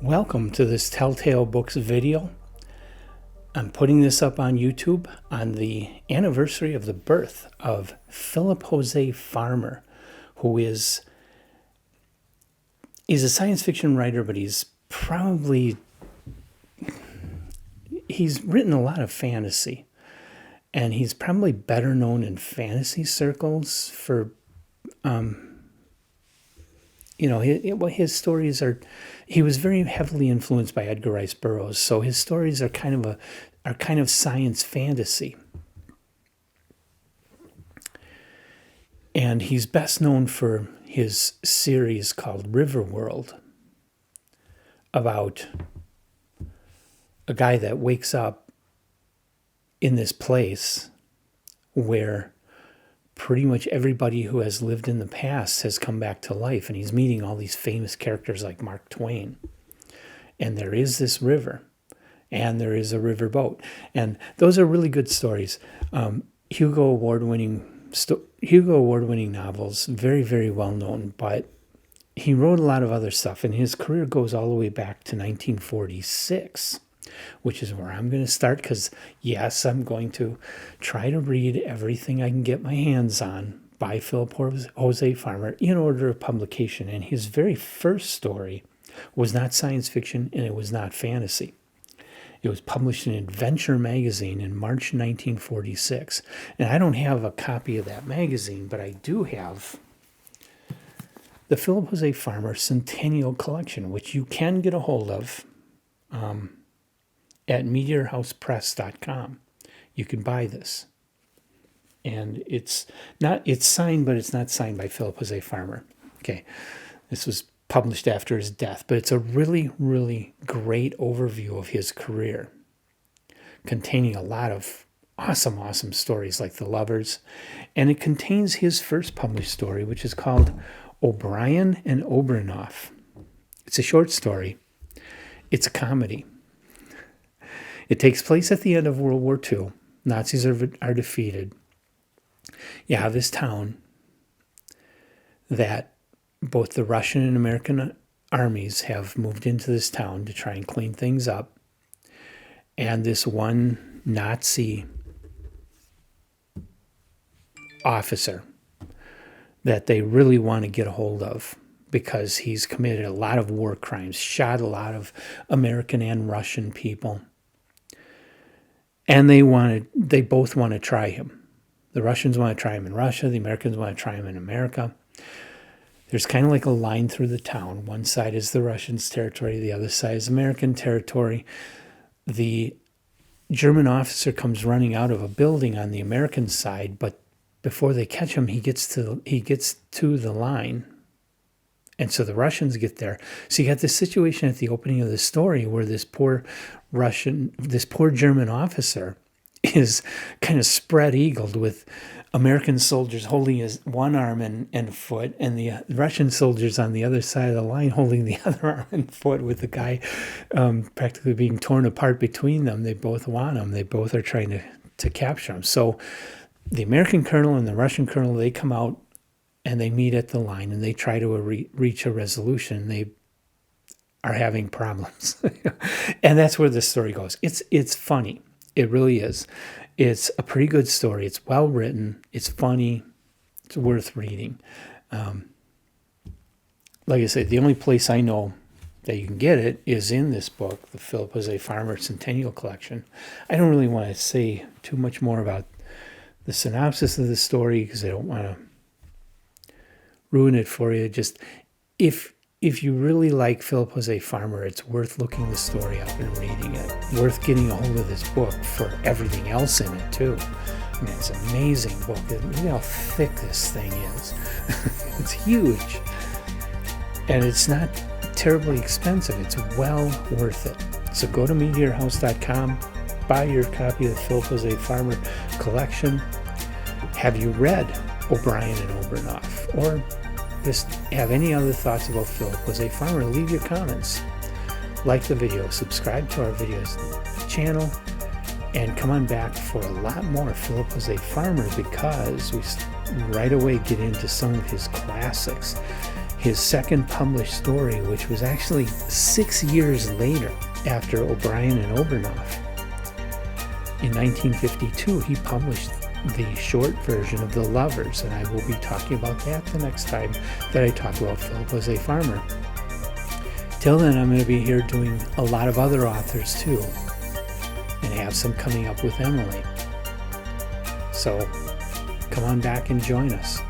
Welcome to this Telltale Books video. I'm putting this up on YouTube on the anniversary of the birth of Philip Jose Farmer, who is a science fiction writer, but he's written a lot of fantasy, and he's probably better known in fantasy circles for his stories are. He was very heavily influenced by Edgar Rice Burroughs, so his stories are kind of science fantasy. And he's best known for his series called Riverworld, about a guy that wakes up in this place where pretty much everybody who has lived in the past has come back to life, and he's meeting all these famous characters like Mark Twain. And there is this river, and there is a riverboat, and those are really good stories. Hugo Award-winning novels, very, very well known, but he wrote a lot of other stuff, and his career goes all the way back to 1946. Which is where I'm going to start, because yes, I'm going to try to read everything I can get my hands on by Philip Jose Farmer in order of publication. And his very first story was not science fiction, and it was not fantasy. It was published in Adventure magazine in March 1946. And I don't have a copy of that magazine, but I do have the Philip Jose Farmer Centennial Collection, which you can get a hold of at meteorhousepress.com. You can buy this. And it's signed, but it's not signed by Philip Jose Farmer. Okay. This was published after his death, but it's a really, really great overview of his career, containing a lot of awesome stories like The Lovers. And it contains his first published story, which is called O'Brien and Obrenov. It's a short story. It's a comedy. It takes place at the end of World War II. Nazis are defeated. You have this town that both the Russian and American armies have moved into this town to try and clean things up. And this one Nazi officer that they really want to get a hold of, because he's committed a lot of war crimes, shot a lot of American and Russian people. And they both want to try him. The Russians want to try him in Russia. The Americans want to try him in America. There's kind of like a line through the town. One side is the Russians' territory. The other side is American territory. The German officer comes running out of a building on the American side, but before they catch him, he gets to the line. And so the Russians get there. So you got this situation at the opening of the story where this poor German officer is kind of spread-eagled with American soldiers holding his one arm and foot, and the Russian soldiers on the other side of the line holding the other arm and foot, with the guy practically being torn apart between them. They both want him. They both are trying to capture him. So the American colonel and the Russian colonel, they come out, and they meet at the line, and they try to reach a resolution. They are having problems. And that's where the story goes. It's funny. It really is. It's a pretty good story. It's well written. It's funny. It's worth reading. Like I said, the only place I know that you can get it is in this book, the Philip Jose Farmer Centennial Collection. I don't really want to say too much more about the synopsis of the story, because I don't want to ruin it for you. Just if you really like Philip Jose Farmer, it's worth looking the story up and reading it. Worth getting a hold of this book for everything else in it too. I mean, it's an amazing book. Look how thick this thing is. It's huge. And it's not terribly expensive. It's well worth it. So go to meteorhouse.com, buy your copy of the Philip Jose Farmer collection. Have you read O'Brien and Obrenov? Or just have any other thoughts about Philip Jose Farmer? Leave your comments. Like the video, subscribe to our videos channel, and come on back for a lot more Philip Jose Farmer, because we right away get into some of his classics. his second published story, which was actually 6 years later after O'Brien and Obrenov. In 1952, he published the short version of The Lovers, and I will be talking about that the next time that I talk about Philip Was a Farmer. Till then, I'm going to be here doing a lot of other authors too, and have some coming up with Emily. So come on back and join us.